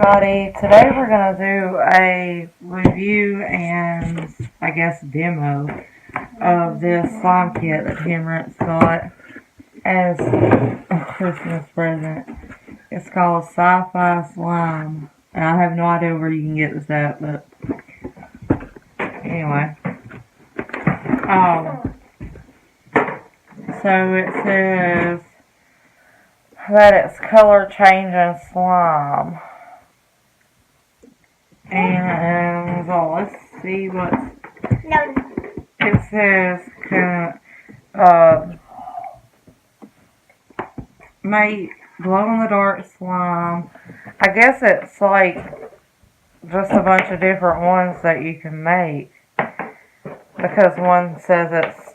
everybody. Today we're going to do a review and, I guess, demo of this slime kit that Henriette's got as a Christmas present. It's called Sci-fi Slime. And I have no idea where you can get this at, but anyway. So it says that it's color changing slime. And so let's see what it says. Make glow in the dark slime. I guess it's like just a bunch of different ones that you can make, because one says it's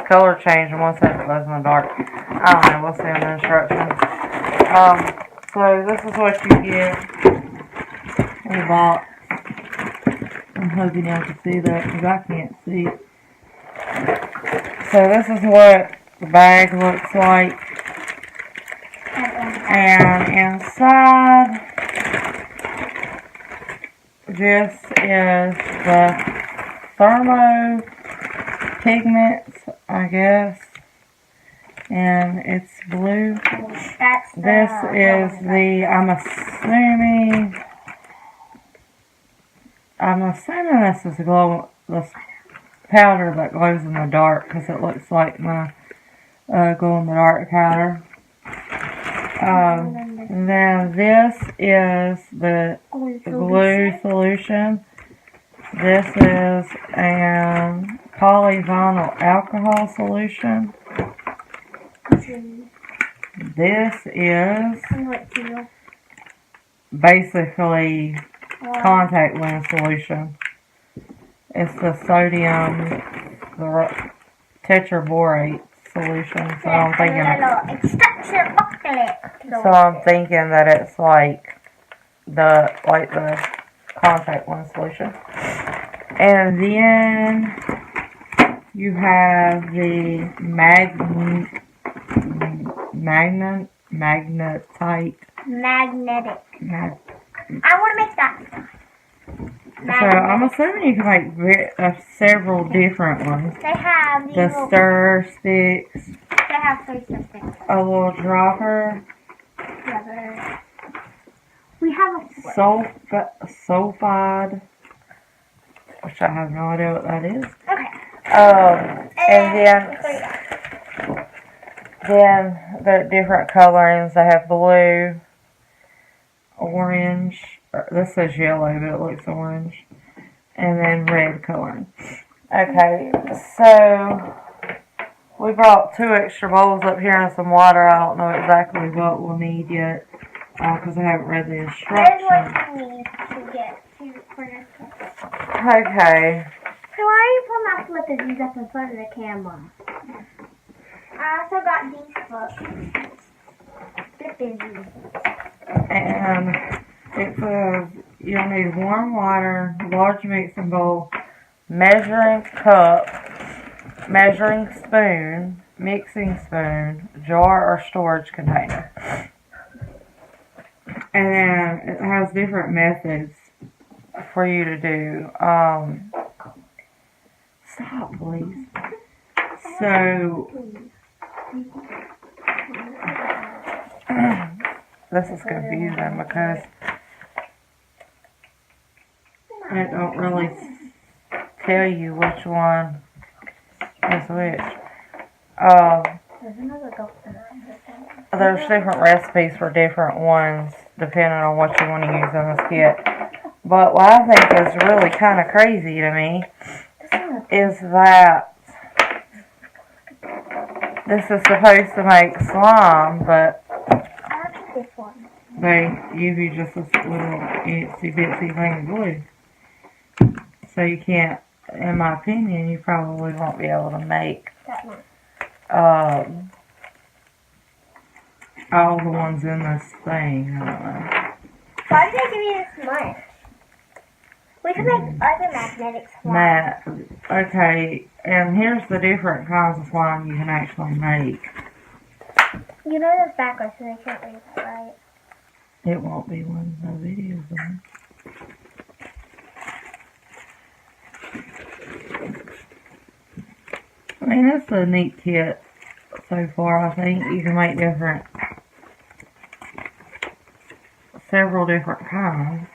color change and one says it glows in the dark. I don't know, we'll see in the instructions. So this is what you get in the box. I'm hoping y'all can see that because I can't see it. So this is what the bag looks like. And inside, this is the thermo pigments, I guess, and it's blue. This is the, I'm assuming this is this powder that glows in the dark, because it looks like my glow in the dark powder. Then this is the glue solution. This is a polyvinyl alcohol solution. This is basically contact lens solution. It's the sodium tetraborate solution. So I'm thinking that it's like the contact lens solution. And then you have the magnetite. Magnetic. I want to make that. So I'm assuming you can make several different ones. They have the stir sticks. They have 3 stir sticks. A little dropper. We have a sulfide, which I have no idea what that is. Okay. And then the different colorings. They have blue, orange. This says yellow, but it looks orange. And then red coloring. Okay, so we brought 2 extra bowls up here and some water. I don't know exactly what we'll need yet, because I haven't read the instructions. There's what you need to get for this one. Okay. So why are you putting my flippers up in front of the camera? I also got these flippers. And it says you'll need warm water, large mixing bowl, measuring cup, measuring spoon, mixing spoon, jar or storage container. And then it has different methods for you to do. Stop, please. So this is confusing because it don't really tell you which one is which. There's different recipes for different ones depending on what you want to use in this kit. But what I think is really kind of crazy to me is that this is supposed to make slime, but they give you just this little itsy bitsy thing of glue. So you can't, in my opinion, you probably won't be able to make all the ones in this thing. I don't know. Why did they give you this much? We can make other magnetic slime. Okay, and here's the different kinds of slime you can actually make. You know this backwards, so they can't read that, right? It won't be when no video's on. I mean, that's a neat kit so far. I think you can make several different kinds.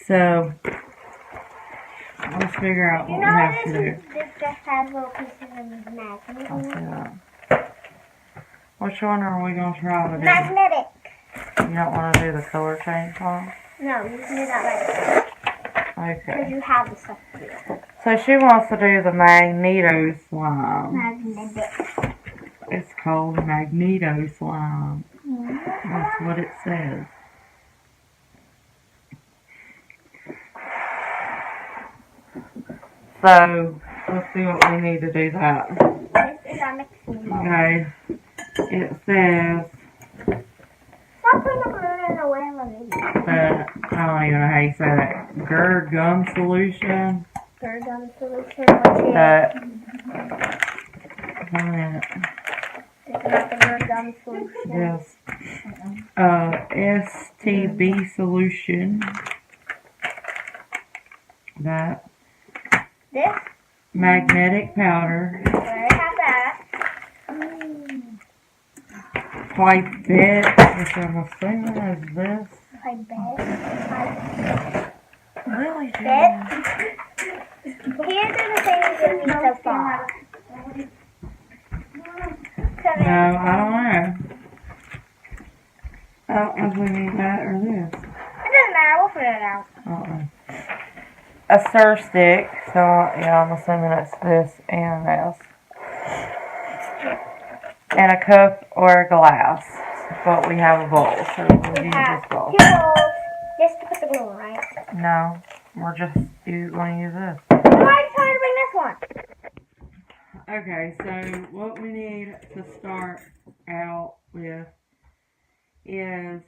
So, let's figure out what we have to do. This just has little pieces of magnet. Which one are we going to try to do? Magnetic. You don't want to do the color change one? No, you can do that later. Okay. Because you have the stuff to do. So she wants to do the Magneto slime. Magnetic. It's called Magneto slime. Mm-hmm. That's what it says. So, let's see what we need to do that. This is our mixing bowl. Okay. It says Stop putting the balloon in the way of a video. that, I don't even know how you say that, GERD gum solution. GERD gum solution, which is... That, It's not the GERD gum solution. yes. STB solution. That. This? Magnetic powder. I already have that. White bit, which I'm assuming is this. White bit. Really, Bit. Here's the things that we so far. No, I don't know. I don't know if we need that or this. It doesn't matter, we'll figure it out. A stir stick, so yeah, I'm assuming it's this and this. And a cup or a glass, but we have a bowl, so we'll use this bowl. Two bowls, just to put the glue in, right? No, we're just going to use this. Why trying to bring this one? Okay, so what we need to start out with is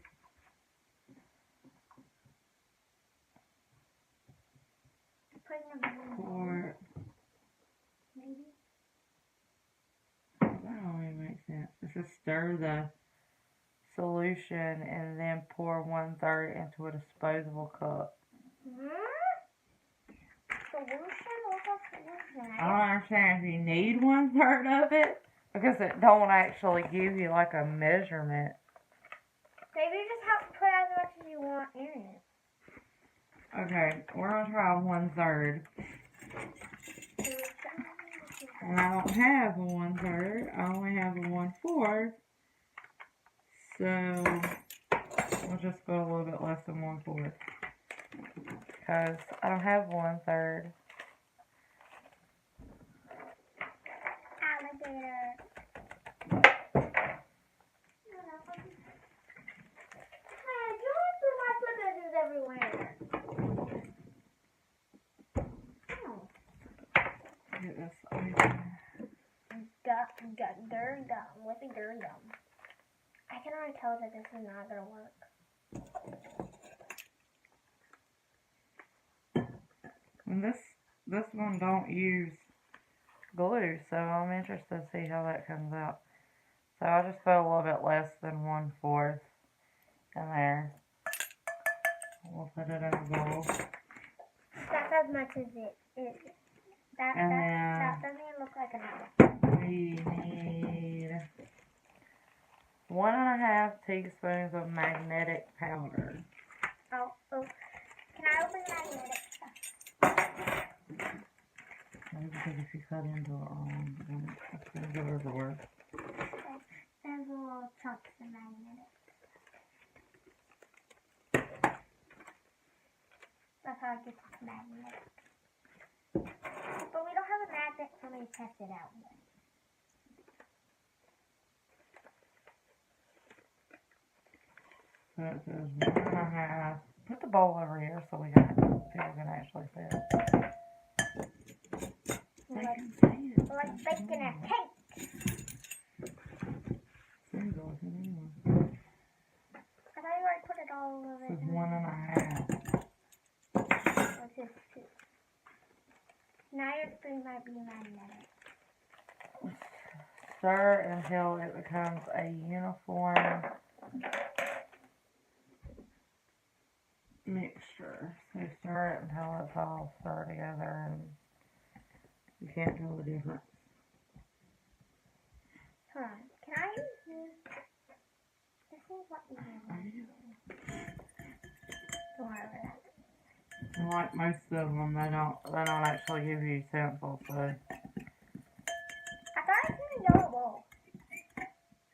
pour. That don't even make sense. It says stir the solution and then pour 1/3 into a disposable cup. Solution? What's a solution? I don't understand if you need 1/3 of it because it don't actually give you like a measurement. Maybe you just have to put as much as you want in it. Okay, we're gonna try 1/3. And I don't have a 1/3. I only have a 1/4. So we'll just go a little bit less than 1/4. Because I don't have 1/3. Alligator. Hey, you don't put my flippers everywhere. Oh. Get this over. Dirt gum with a dirt gum. I can already tell that this is not gonna work. And this one don't use glue, so I'm interested to see how that comes out. So I just put a little bit less than 1/4 in there. We'll put it in a bowl. That's as much as it is. That doesn't even look like enough. We need 1.5 teaspoons of magnetic powder. Oh, can I open magnetic stuff? Maybe because if you cut into it wrong, then it's going to go everywhere. There's little chunks of magnetic. That's how it gets magnetic. But we don't have a magnet for me to test it out with. So it says 1.5. Put the bowl over here so people can actually see it. Like baking a cake. I thought you already put it all over This is 1.5. What's this? 2. Now your spoon might be magnetic. Stir until it becomes a uniform mixture. So stir it until it's all stirred together and you can't tell the difference. Hold on. Can I use this? This is what you do. Don't worry about that. Like most of them, they don't actually give you samples, so. I thought it was in a yellow bowl.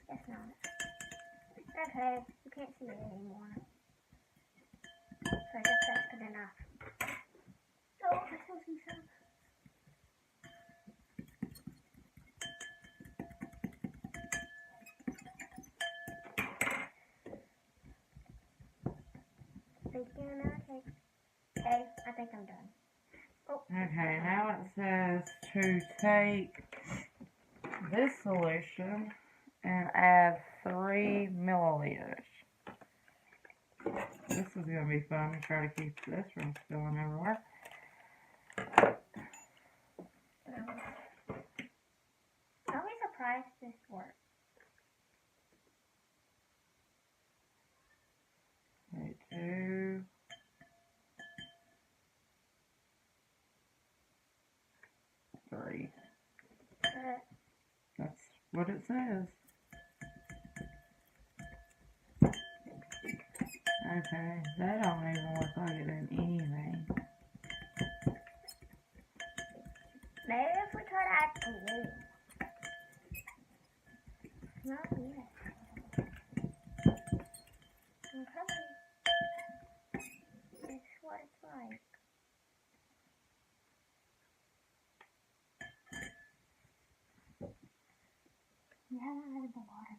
It's not. Okay, you can't see it anymore. So I guess that's good enough. Oh, I still see some. Okay, I think I'm done. Oh. Okay, now it says to take this solution and add 3 milliliters. This is going to be fun to try to keep this from spilling everywhere. I'll be surprised this works. Okay, 2. Three. That's what it says. Okay, that don't even look like it in anything. Maybe if we try to add glue. Not yet. Okay. It's what it's like. You haven't added the water.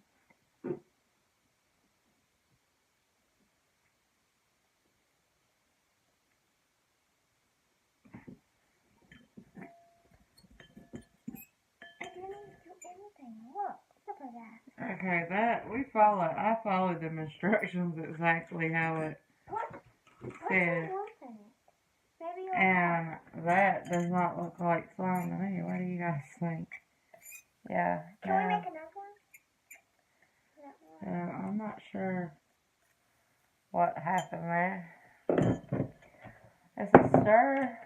I didn't do anything. Look at that. Okay, I followed them instructions exactly how it said. And that does not look like slime to me. What do you guys think? Yeah. Can we make another one? I'm not sure what happened there. It's a stir.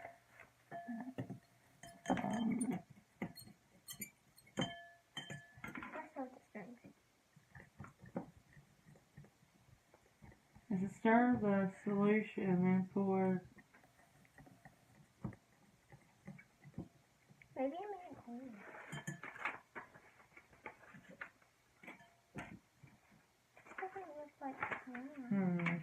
It's a stir the solution and pour. Maybe I made it clean. Doesn't look like slime.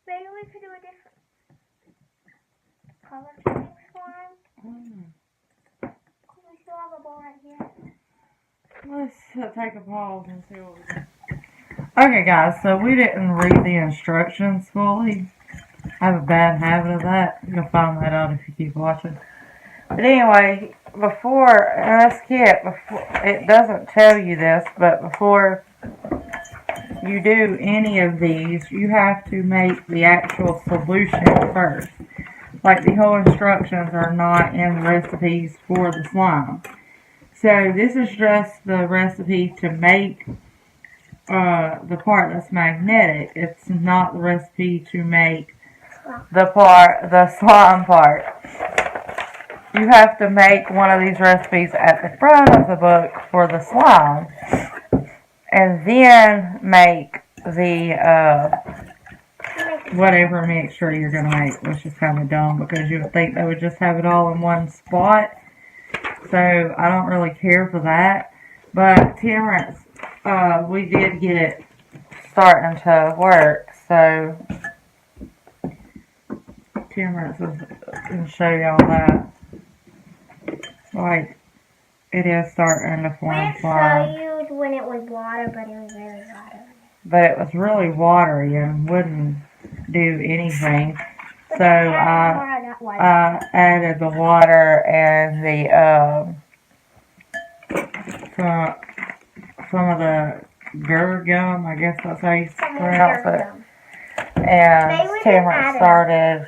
Maybe we could do a different color to mix one. We still have a bowl right here. Let's take a pause and see what we do. Okay guys, so we didn't read the instructions fully. I have a bad habit of that. You'll find that out if you keep watching. But anyway, it doesn't tell you this, but before you do any of these, you have to make the actual solution first. Like the whole instructions are not in the recipes for the slime. So this is just the recipe to make the part that's magnetic. It's not the recipe to make the slime part. You have to make one of these recipes at the front of the book for the slime, and then make the whatever mixture you're going to make, which is kind of dumb because you would think they would just have it all in one spot. So I don't really care for that. But Terrence, we did get it starting to work, so Terrence will show y'all that. Like, it is starting to form slime. We showed you when it was water, but it was really watery. But it was really watery and wouldn't do anything. So I added the water and the some of the gum, I guess that's how you pronounce it. And Cameron started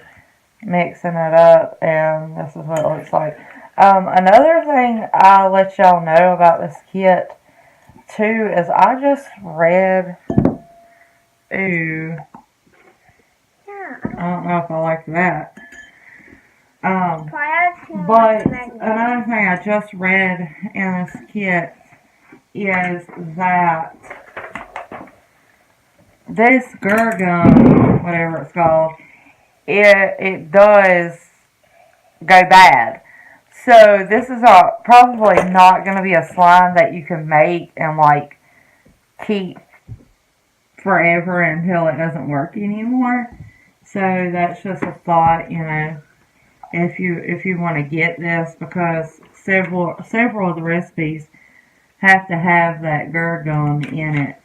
mixing it up, and this is what it looks like. Another thing I'll let y'all know about this kit, too, is I just read, ooh, Yeah. I don't know if I like that. Prior But another thing I just read in this kit is that this Gurgum, whatever it's called, it does go bad. So this is probably not going to be a slime that you can make and like keep forever until it doesn't work anymore. So that's just a thought, you know, if you want to get this, because several of the recipes have to have that Gurgum in it.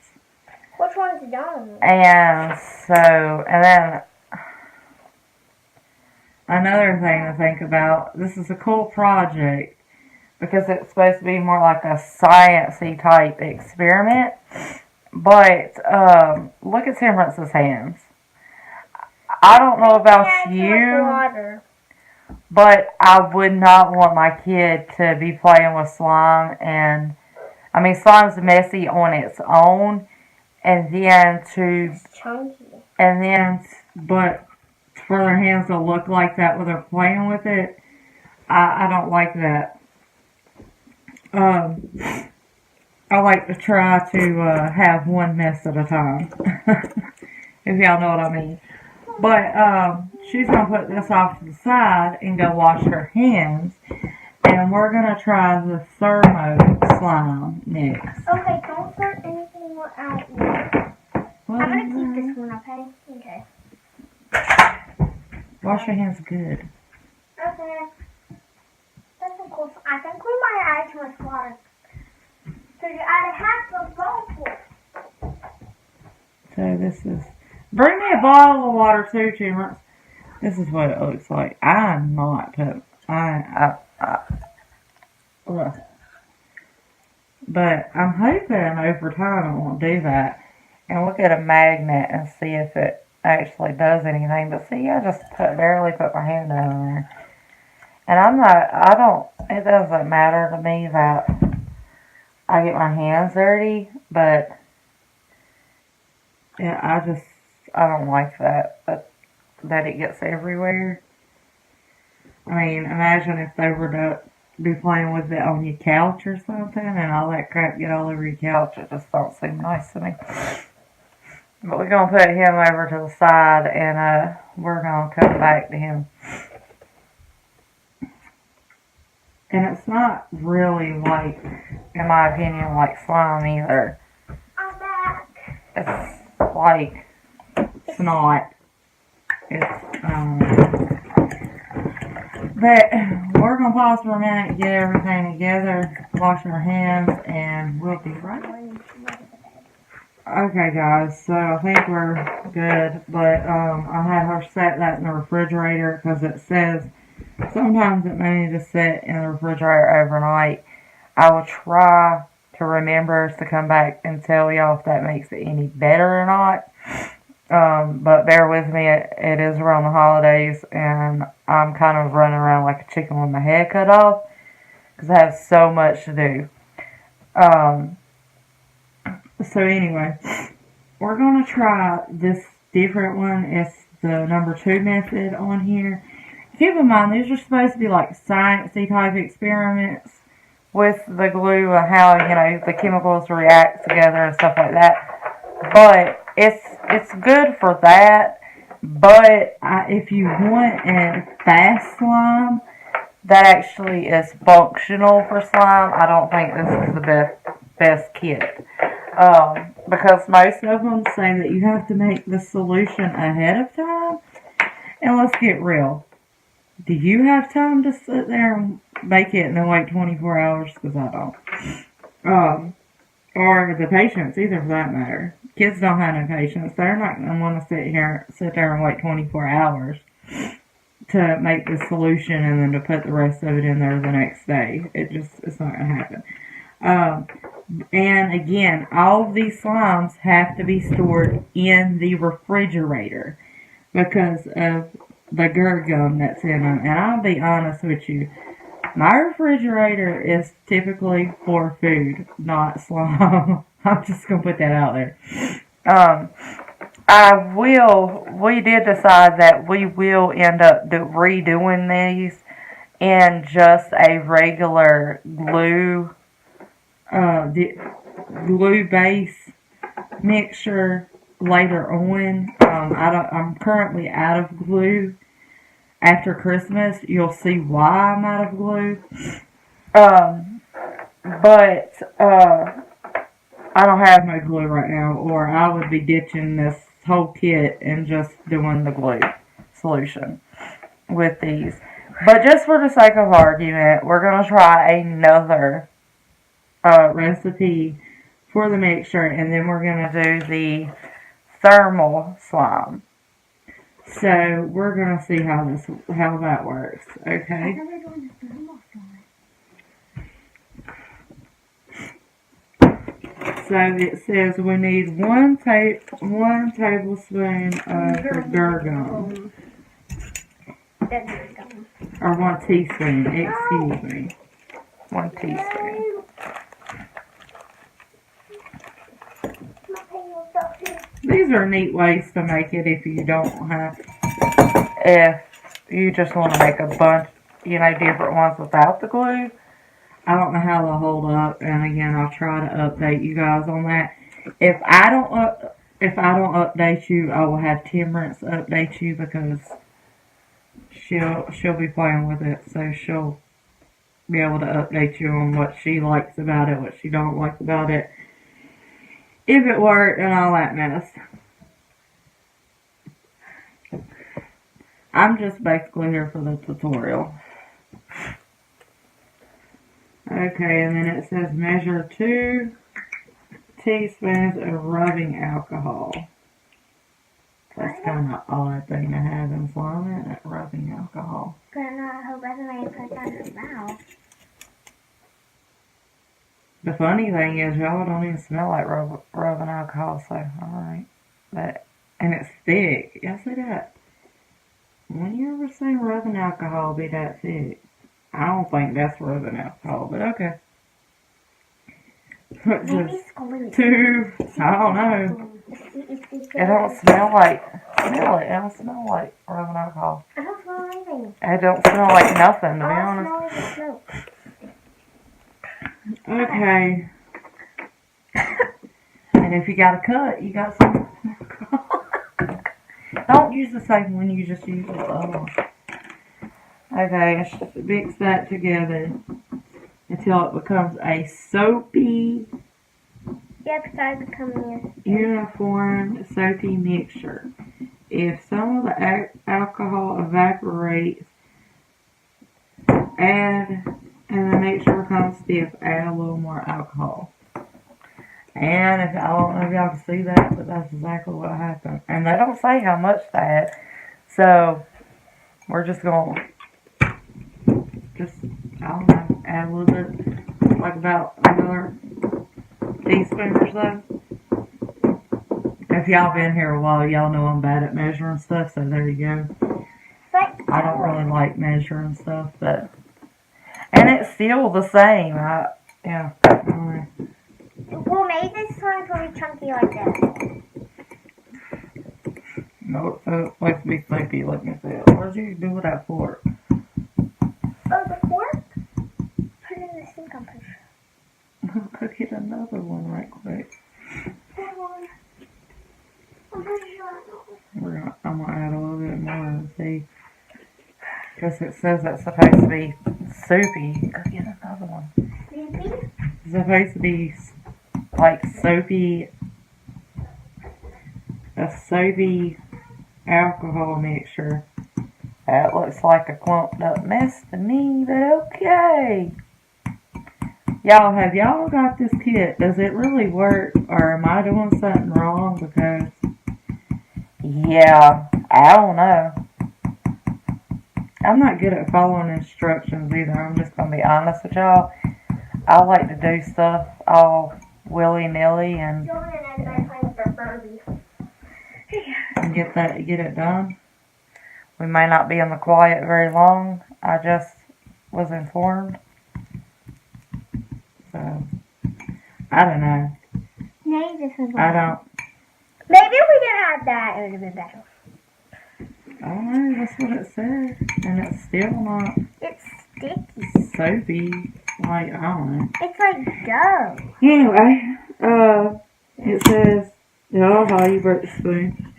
Which one's done? And so, and then another thing to think about, this is a cool project because it's supposed to be more like a science-y type experiment. But look at Temperance's hands. I don't know about you, but I would not want my kid to be playing with slime. And I mean, slime's messy on its own, and then but for their hands to look like that when they're playing with it, I don't like that. I like to try to have one mess at a time, if y'all know what I mean. But she's going to put this off to the side and go wash her hands. And we're going to try the thermo slime next. Okay, don't put anything out yet. I'm going to keep this one, okay? Okay. Wash your hands good. Okay. That's so cool. I think we might add too much water. So you add a half of bowl. So this is... Bring me a bottle of water too, Temperance. This is what it looks like. I'm not putting... But I'm hoping over time it won't do that. And look at a magnet and see if it actually does anything. But see, I just barely put my hand down there. And it doesn't matter to me that I get my hands dirty. But yeah, I don't like that it gets everywhere. I mean, imagine if they were to be playing with it on your couch or something and all that crap get all over your couch. It just don't seem nice to me. But we're going to put him over to the side and we're going to come back to him. And it's not really like, in my opinion, like slime either. I'm back. It's like snot. But we're going to pause for a minute, get everything together, wash our hands, and we'll be right back. Okay, guys, so I think we're good, but I had her set that in the refrigerator because it says sometimes it may need to sit in the refrigerator overnight. I will try to remember to come back and tell y'all if that makes it any better or not. But bear with me, it is around the holidays, and I'm kind of running around like a chicken with my head cut off, because I have so much to do. So anyway, we're going to try this different one. It's the number 2 method on here. Keep in mind, these are supposed to be like science-y type experiments with the glue and how, you know, the chemicals react together and stuff like that. But it's good for that. But if you want a fast slime that actually is functional for slime, I don't think this is the best kit. Because most of them say that you have to make the solution ahead of time. And let's get real. Do you have time to sit there and make it and then wait 24 hours? Because I don't. Or the patients either, for that matter. Kids don't have no patience. They're not going to want to sit there and wait 24 hours to make the solution and then to put the rest of it in there the next day. It's not going to happen. And again, all of these slimes have to be stored in the refrigerator because of the Gurgum that's in them. And I'll be honest with you, My refrigerator is typically for food, not slime. I'm just going to put that out there. We did decide that we will end up redoing these in just a regular glue base mixture later on. I'm currently out of glue. After Christmas, you'll see why I'm out of glue. But I don't have no glue right now, or I would be ditching this whole kit and just doing the glue solution with these. But just for the sake of argument, we're going to try another recipe for the mixture, and then we're going to do the thermal slime. So we're going to see how that works, okay? So it says we need one tablespoon of gurgum. Or 1 teaspoon, excuse me. 1 teaspoon. These are neat ways to make it if you just want to make a bunch, different ones without the glue. I don't know how they'll hold up, and again, I'll try to update you guys on that. If I don't update you, I will have Timbrance update you, because she'll be playing with it, so she'll be able to update you on what she likes about it, what she don't like about it, if it worked, and all that mess. I'm just basically here for the tutorial. Okay, and then it says measure 2 teaspoons of rubbing alcohol. That's kind of odd thing to have in slime, isn't it? Rubbing alcohol. But I hope everybody puts on his mouth. The funny thing is, y'all don't even smell like rubbing alcohol, so alright. And it's thick. Y'all see that? When you ever seen rubbing alcohol be that thick? I don't think that's rubbing alcohol, but okay. Just 2, I don't know. It don't smell like, it don't smell like rubbing alcohol. I don't smell anything. It don't smell like nothing, to be honest. I smell like smoke. Okay. And if you got a cut, you got some alcohol. Don't use the same one, you just use the other one. Okay, just mix that together until it becomes a soapy, uniform soapy mixture. If some of the alcohol evaporates, and the mixture becomes stiff, add a little more alcohol. And I don't know if y'all can see that, but that's exactly what happened. And they don't say how much to add, so we're just going to I don't know, add a little bit, like about another teaspoon or so. If y'all been here a while, y'all know I'm bad at measuring stuff, so there you go. I don't really like measuring stuff, but, and it's still the same. Yeah. Well, maybe this one's going to be chunky like that. No, it's supposed to be soapy. Let me see it. What did you do with that fork? Oh, the fork? Put it in the sink, I'm pretty sure. I'll go get another one right quick. Hold on. I'm pretty sure. I'm going to add a little bit more and see. Because it says it's supposed to be soapy. Go get another one. Soapy? It's supposed to be like soapy, a soapy alcohol mixture. That looks like a clumped up mess to me, but okay. Y'all, have y'all got this kit? Does it really work, or am I doing something wrong? Because, yeah, I don't know. I'm not good at following instructions either. I'm just going to be honest with y'all. I like to do stuff all willy-nilly and get it done. We may not be in the quiet very long. I just was informed. So, I don't know. Maybe this was I don't. Maybe if we didn't have that, it would have been better. I don't know. That's what it said. And it's still not It's sticky. soapy. Like, I don't know. It's like dough. Anyway, it says, oh, how you broke the spoon.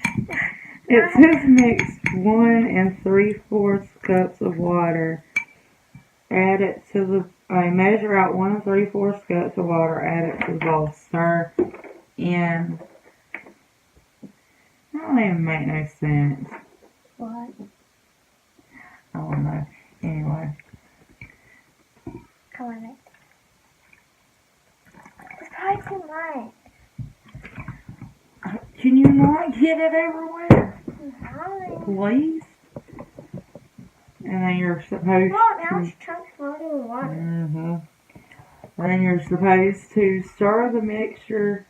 It says mix 1 3/4 cups of water. Add it to the, measure out 1 3/4 cups of water. Add it to the bowl. Stir in. That don't even make no sense. What? I don't know. Anyway. Come on, Nick. It's probably too much. Can you not get it everywhere? No. Please? And then you're supposed Well, now to... it's chunks floating in water. Mm-hmm. Then you're supposed to stir the mixture.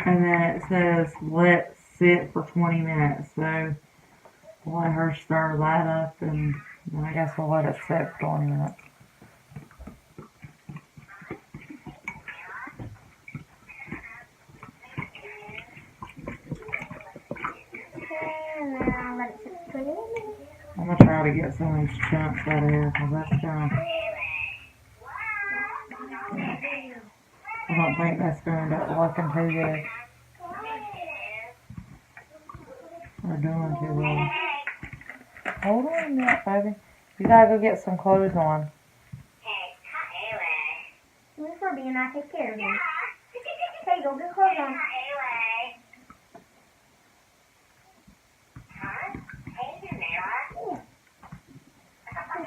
And then it says let sit for 20 minutes. So we'll let her stir that up, and then I guess we'll let it sit for 20 minutes. And then I'll let it sit for 20 minutes. I'm going to try to get some of these chunks out of here, because that's kind of... I don't think that's going to end up looking too good. We're doing too well. Hold on a minute, baby. You gotta go get some clothes on. Thanks for being nice. Take care of me. Hey, go get clothes on.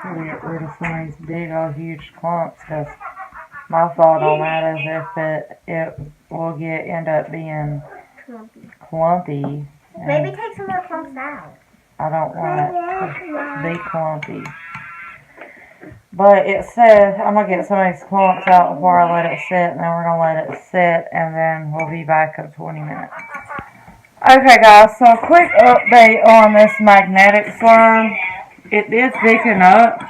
Try to get rid of some of these big old huge clumps, because my thought on that is if it will end up being clumpy. Maybe take some more clumps out. I don't want it to be clumpy. But it says, I'm going to get some of these clumps out before I let it sit, and then we're going to let it sit, and then we'll be back in 20 minutes. Okay guys, so a quick update on this magnetic slime. It is thicken up.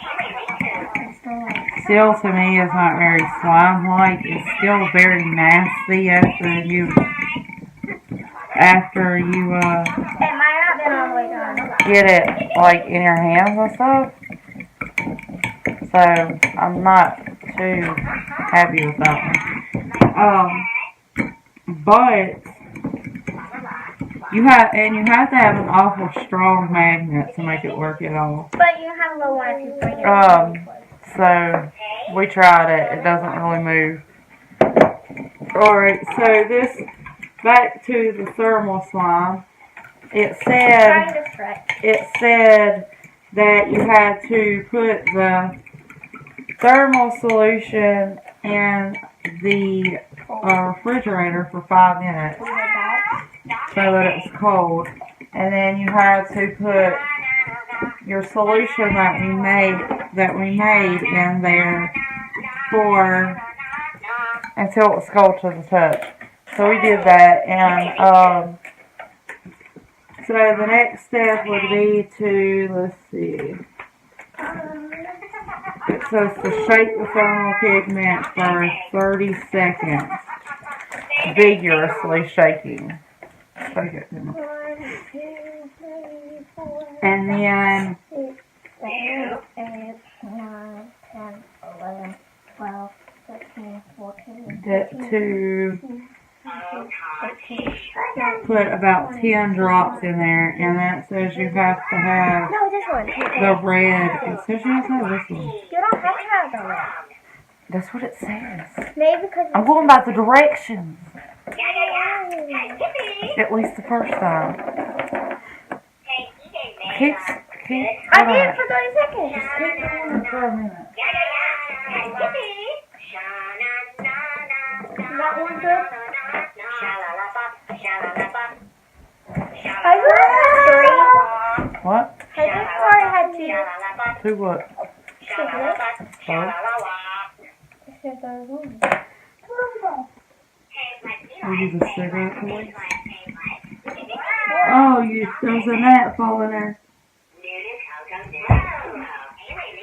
Still to me it's not very slime-like. It's still very nasty after you It might not be all the way done. get it like in your hands and stuff. So I'm not too happy with that one. But you have to have an awful strong magnet to make it work at all. But you have a little one if you bring it. So we tried it. It doesn't really move. Alright, so this, back to the thermal slime. It said that you had to put the thermal solution in the refrigerator for 5 minutes so that it's cold. And then you had to put your solution that we made in there until it was cold to the touch. So we did that, and so the next step would be to, let's see, it says to shake the thermal pigment for 30 seconds, vigorously shaking. Shake it. 1, 2, 3, 4, and then 6, 7, 8, 9, 10, 11, 12, 13, 14, 15, put about 10 drops in there, and that says you have to have the red. It says you have to have this one. You don't have to have the red. That's what it says. Maybe because I'm going by the directions. At least the first time. Keep. I did it for 30 seconds. Just keep going for a minute. That one good? What? I just already had 2. 2 what? Sugar. Huh? Sugar. Are you the cigarette police? Oh, there's a gnat falling there.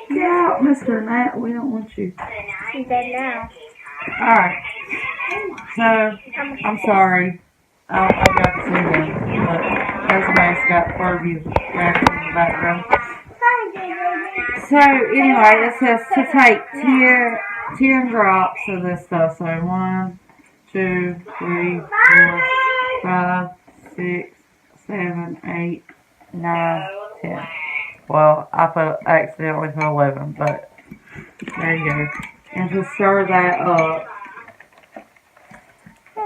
Get out, Mr. Gnat. We don't want you. She's dead now. Alright. So, I'm sorry. I got to see them. But there's a mascot Furby's back in the background. So, anyway, it says to take 10 drops of this stuff. So, 1, 2, 3, 4, 5, 6, 7, 8, 9, 10. Well, I accidentally put 11, but there you go. And to stir that up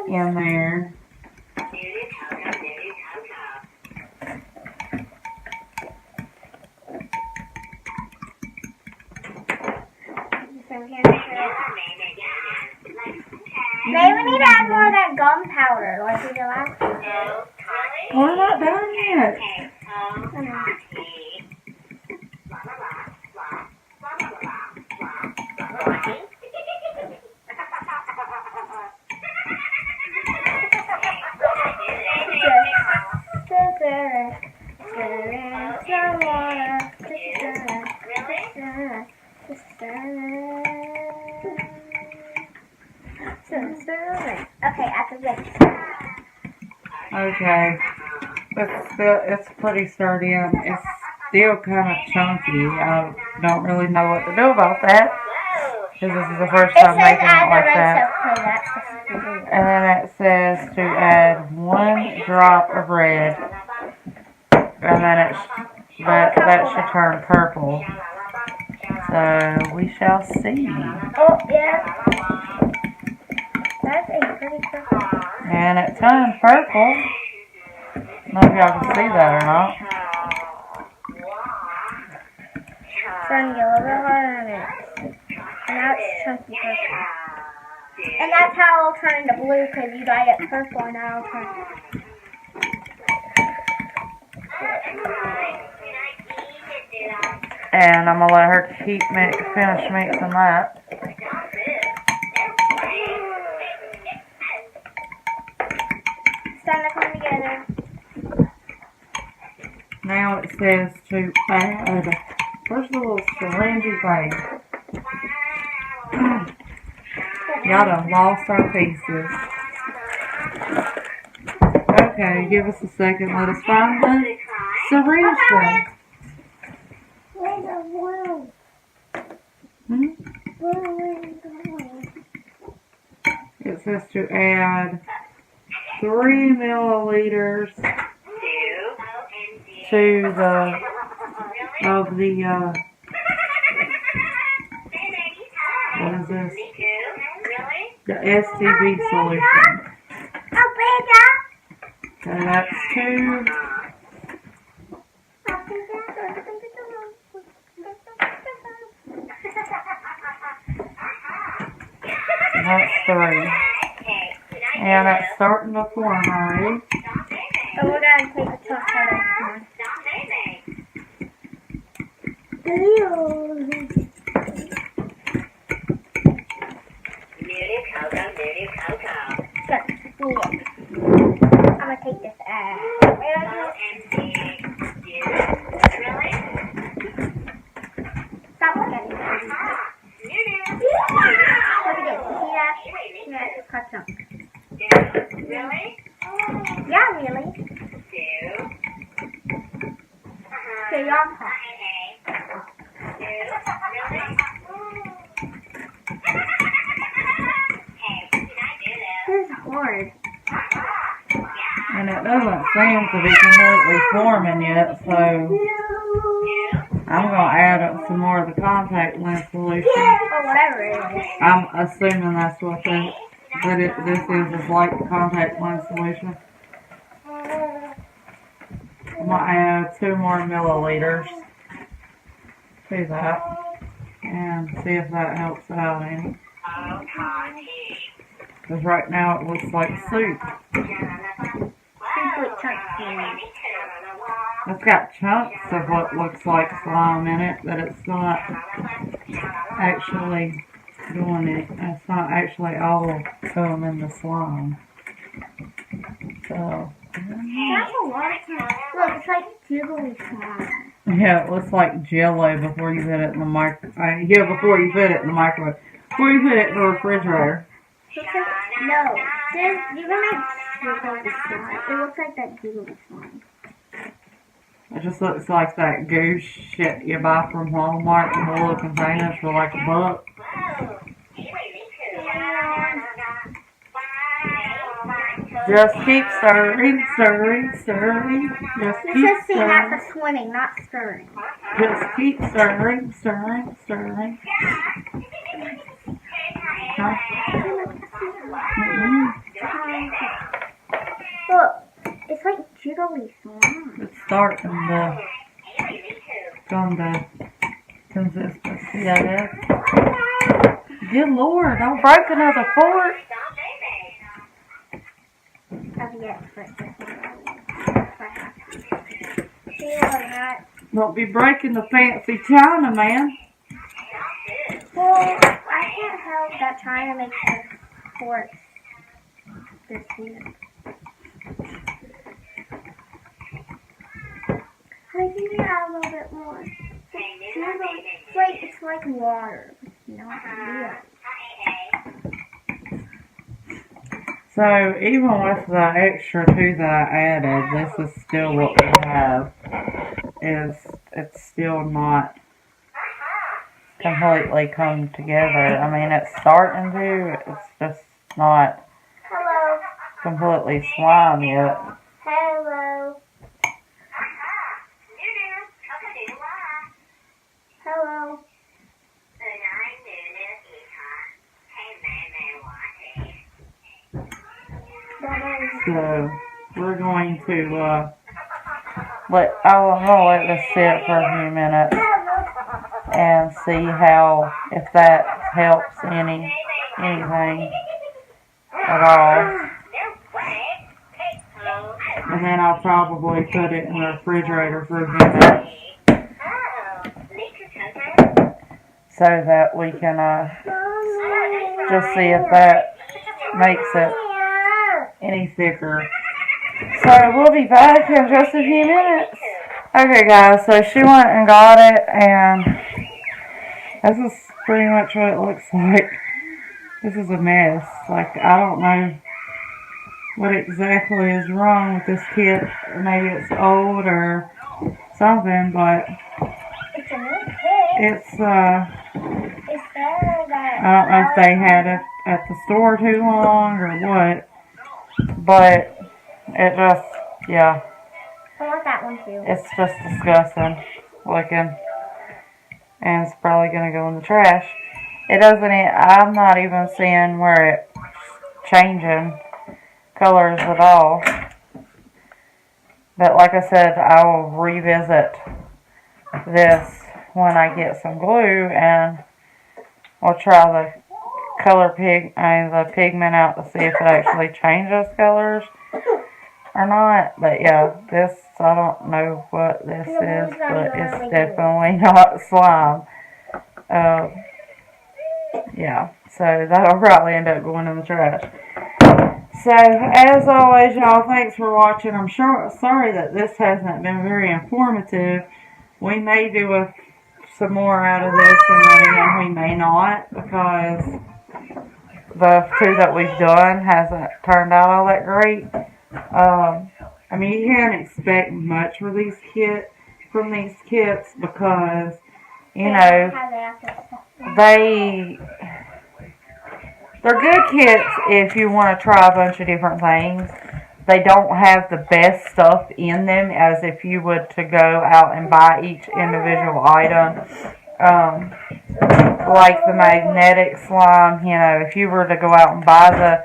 in there. Maybe we need to add more of that gunpowder, like we did last time. We're not done yet. Okay, after this. Okay. It's pretty sturdy and it's still kind of chunky. I don't really know what to do about that. Because this is the first time making it like that. And then it says to add 1 drop of red. And then that should turn purple. So we shall see. Oh, yeah. That's a pretty purple. And it turned purple. I don't know if y'all can see that or not. It's starting to get a little bit harder on it. And now it's chunky purple. And that's how it'll turn into blue, because you dyed it purple and now it'll turn. And I'm going to let her finish mixing that. It's starting to come together. Now it says to add, where's the little syringy thing? Y'all done lost our pieces. Okay, give us a second. Let us find the syringe thing. Where's the blue? It says to add 3 milliliters to the what is this? The STB solution. Okay, that's 2. That's 3. And it's starting to form already. So we're going to take a chunk out of I'm going to take this out. Stop looking at me. Look at this. See that? Yeah, it's a cut chunk. Really? Yeah, really. Okay, you're on top. This is hard. And it doesn't seem to be completely forming yet, so I'm going to add up some more of the contact lens solution. Or whatever it is. I'm assuming that's what this is like the contact lens solution. I'm going to add 2 more milliliters to that and see if that helps out any. Because right now it looks like soup. It's got chunks of what looks like slime in it, but it's not actually doing it. It's not actually all going in the slime. So, That's a lot of time. Look, it's like jiggly slime. yeah, it looks like Jello before you put it in the microwave. Yeah, before you put it in the microwave. Before you put it in the refrigerator. Looks like, no, you can make jiggly slime. It looks like that jiggly slime. It just looks like that goose shit you buy from Walmart in the little containers for like $1. Just keep stirring, stirring, stirring. Just It keep says see that stirring. for swimming, not stirring. Just keep stirring, stirring, stirring. Huh? Look, it's like jiggly slime. It's starting to come to consistency, I guess. Good Lord, don't break another fork. I've yet to break this one. See what that? Don't be breaking the fancy china, man. Well, I can't help that trying to make the forks this weird. I think I add a little bit more. It's like water. Not real. So, even with the extra two that I added, this is still what we have. It's still not completely come together. I mean, it's starting to, it's just not Hello. completely slime yet. Hello. Hello. So, we're going to, I'm gonna let this sit for a few minutes and see how, if that helps anything at all. And then I'll probably put it in the refrigerator for a few minutes so that we can, just see if that makes it any thicker. So we'll be back in just a few minutes. Okay guys, so she went and got it, and this is pretty much what it looks like. This is a mess. Like, I don't know what exactly is wrong with this kit. Maybe it's old or something, but It's a new kit. it's, It's better that I don't know if they had it at the store too long or what, but it just, yeah, I want that one too. it's just disgusting looking, and it's probably going to go in the trash. It doesn't, I'm not even seeing where it's changing colors at all, but like I said, I will revisit this when I get some glue, and I'll try the the pigment out to see if it actually changes colors or not. But yeah, this, I don't know what this is, but it's definitely not slime. Yeah, so that'll probably end up going in the trash. So, as always, y'all, thanks for watching. I'm sorry that this hasn't been very informative. We may do some more out of this, and then again, we may not, because the two that we've done hasn't turned out all that great. I mean, you can't expect much from these kits, because, you know, they're good kits if you want to try a bunch of different things. They don't have the best stuff in them as if you would to go out and buy each individual item. Like the magnetic slime, you know, if you were to go out and buy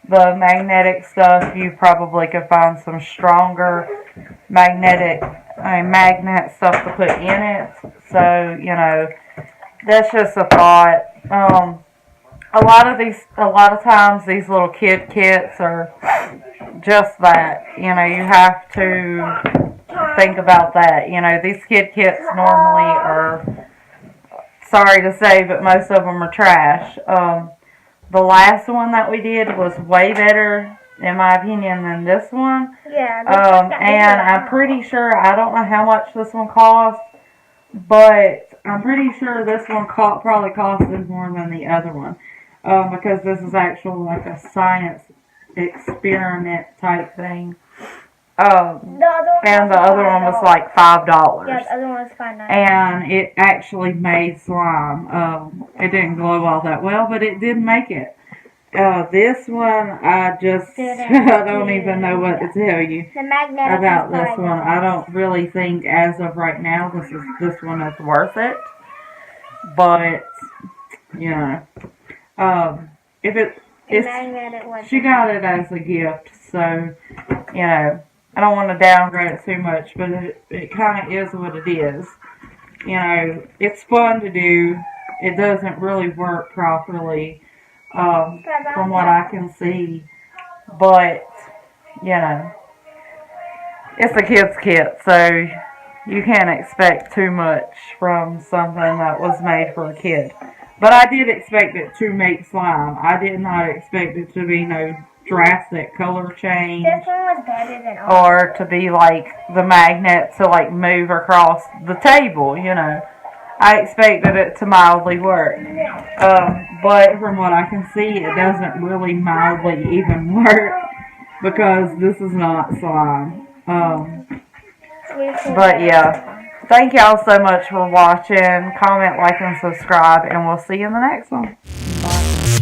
the magnetic stuff, you probably could find some stronger magnet stuff to put in it. So, you know, that's just a thought. A lot of times these little kits are just that. You know, you have to think about that. You know, these kits normally are, sorry to say, but most of them are trash. The last one that we did was way better in my opinion, than this one. Yeah. This one's got And bigger I'm pretty sure, I don't know how much this one cost, but I'm pretty sure this one probably costed more than the other one. Because this is actually like a science experiment type thing. And the other one was like $5. Yeah, the other one was $5. And it actually made slime. It didn't glow all that well, but it did make it. This one, I just I don't even know what to tell you about this one. I don't really think, as of right now, this one is worth it. But you know, she got it as a gift, so you know, I don't want to downgrade it too much, but it kind of is what it is. You know, it's fun to do. It doesn't really work properly, from what I can see. But, you know, it's a kid's kit, so you can't expect too much from something that was made for a kid. But I did expect it to make slime. I did not expect it to be no drastic color change. This one was better than all. Or to be like the magnet to like move across the table, you know. I expected it to mildly work. But from what I can see, it doesn't really mildly even work because this is not slime. But yeah. Thank y'all so much for watching. Comment, like, and subscribe, and we'll see you in the next one. Bye.